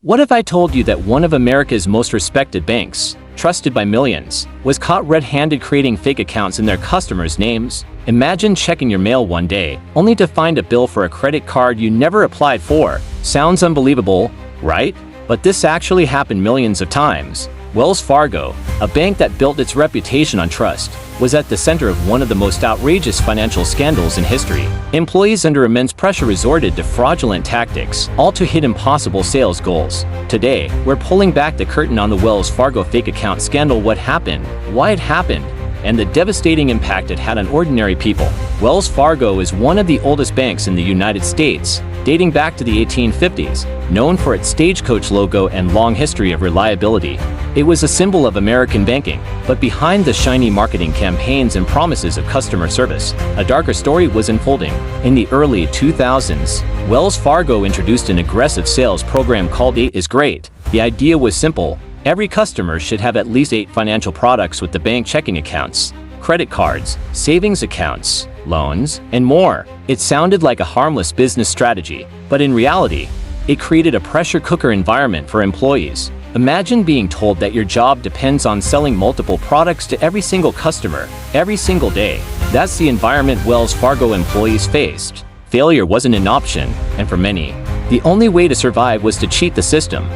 What if I told you that one of America's most respected banks, trusted by millions, was caught red-handed creating fake accounts in their customers' names? Imagine checking your mail one day, only to find a bill for a credit card you never applied for. Sounds unbelievable, right? But this actually happened millions of times. Wells Fargo, a bank that built its reputation on trust, was at the center of one of the most outrageous financial scandals in history. Employees under immense pressure resorted to fraudulent tactics, all to hit impossible sales goals. Today, we're pulling back the curtain on the Wells Fargo fake account scandal, what happened, why it happened, and the devastating impact it had on ordinary people. Wells Fargo is one of the oldest banks in the United States, dating back to the 1850s, known for its stagecoach logo and long history of reliability. It was a symbol of American banking, but behind the shiny marketing campaigns and promises of customer service, a darker story was unfolding. In the early 2000s, Wells Fargo introduced an aggressive sales program called 8 is Great. The idea was simple. Every customer should have at least 8 financial products with the bank: checking accounts, credit cards, savings accounts, loans, and more. It sounded like a harmless business strategy, but in reality, it created a pressure cooker environment for employees. Imagine being told that your job depends on selling multiple products to every single customer, every single day. That's the environment Wells Fargo employees faced. Failure wasn't an option, and for many, the only way to survive was to cheat the system.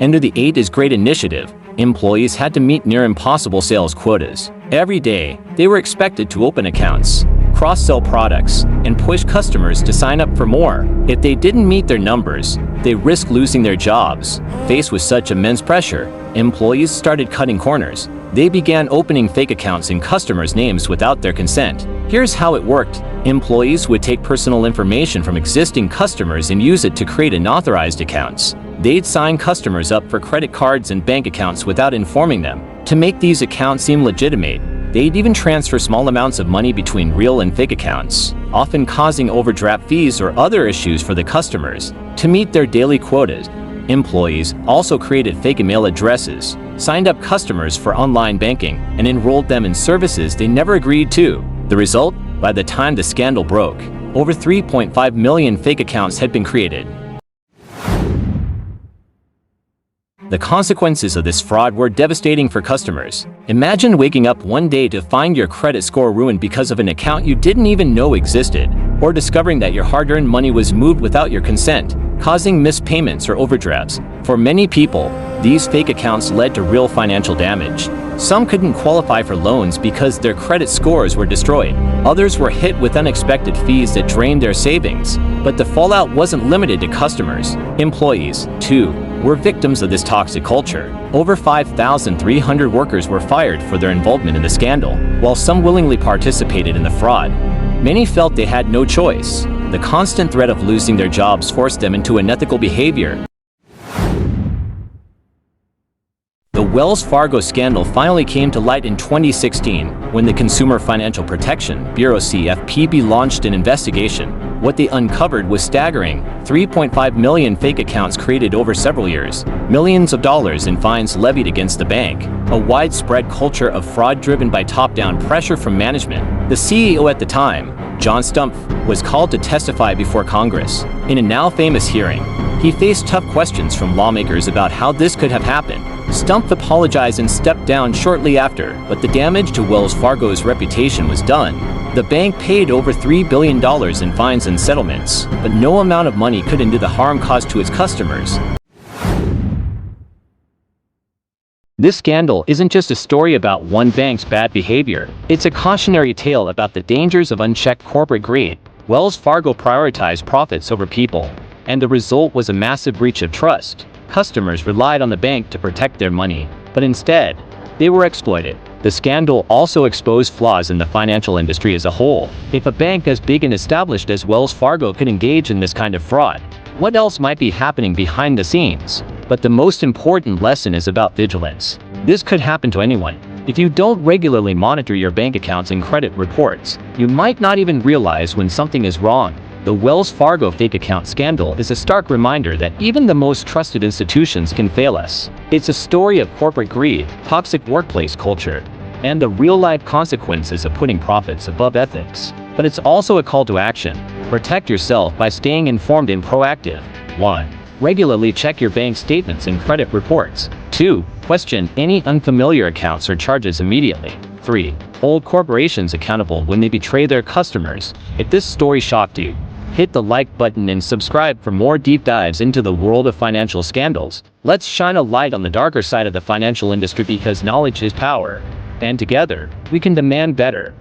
Under the 8 is Great initiative, employees had to meet near impossible sales quotas. Every day, they were expected to open accounts, cross-sell products, and push customers to sign up for more. If they didn't meet their numbers, they risked losing their jobs. Faced with such immense pressure, employees started cutting corners. They began opening fake accounts in customers' names without their consent. Here's how it worked. Employees would take personal information from existing customers and use it to create unauthorized accounts. They'd sign customers up for credit cards and bank accounts without informing them. To make these accounts seem legitimate, they'd even transfer small amounts of money between real and fake accounts, often causing overdraft fees or other issues for the customers. To meet their daily quotas, employees also created fake email addresses, signed up customers for online banking, and enrolled them in services they never agreed to. The result? By the time the scandal broke, over 3.5 million fake accounts had been created. The consequences of this fraud were devastating for customers. Imagine waking up one day to find your credit score ruined because of an account you didn't even know existed, or discovering that your hard-earned money was moved without your consent, causing missed payments or overdrafts. For many people, these fake accounts led to real financial damage. Some couldn't qualify for loans because their credit scores were destroyed. Others were hit with unexpected fees that drained their savings. But the fallout wasn't limited to customers. Employees, too, were victims of this toxic culture. Over 5,300 workers were fired for their involvement in the scandal, while some willingly participated in the fraud. Many felt they had no choice. The constant threat of losing their jobs forced them into unethical behavior. The Wells Fargo scandal finally came to light in 2016 when the Consumer Financial Protection Bureau (CFPB) launched an investigation. What they uncovered was staggering: 3.5 million fake accounts created over several years, millions of dollars in fines levied against the bank, a widespread culture of fraud driven by top-down pressure from management. The CEO at the time, John Stumpf, was called to testify before Congress. In a now-famous hearing, he faced tough questions from lawmakers about how this could have happened. Stumpf apologized and stepped down shortly after, but the damage to Wells Fargo's reputation was done. The bank paid over $3 billion in fines and settlements, but no amount of money could undo the harm caused to its customers. This scandal isn't just a story about one bank's bad behavior. It's a cautionary tale about the dangers of unchecked corporate greed. Wells Fargo prioritized profits over people, and the result was a massive breach of trust. Customers relied on the bank to protect their money, but instead, they were exploited. The scandal also exposed flaws in the financial industry as a whole. If a bank as big and established as Wells Fargo could engage in this kind of fraud, what else might be happening behind the scenes? But the most important lesson is about vigilance. This could happen to anyone. If you don't regularly monitor your bank accounts and credit reports, you might not even realize when something is wrong. The Wells Fargo fake account scandal is a stark reminder that even the most trusted institutions can fail us. It's a story of corporate greed, toxic workplace culture, and the real-life consequences of putting profits above ethics. But it's also a call to action. Protect yourself by staying informed and proactive. 1. Regularly check your bank statements and credit reports. 2. Question any unfamiliar accounts or charges immediately. 3. Hold corporations accountable when they betray their customers. If this story shocked you, hit the like button and subscribe for more deep dives into the world of financial scandals. Let's shine a light on the darker side of the financial industry because knowledge is power. And together, we can demand better.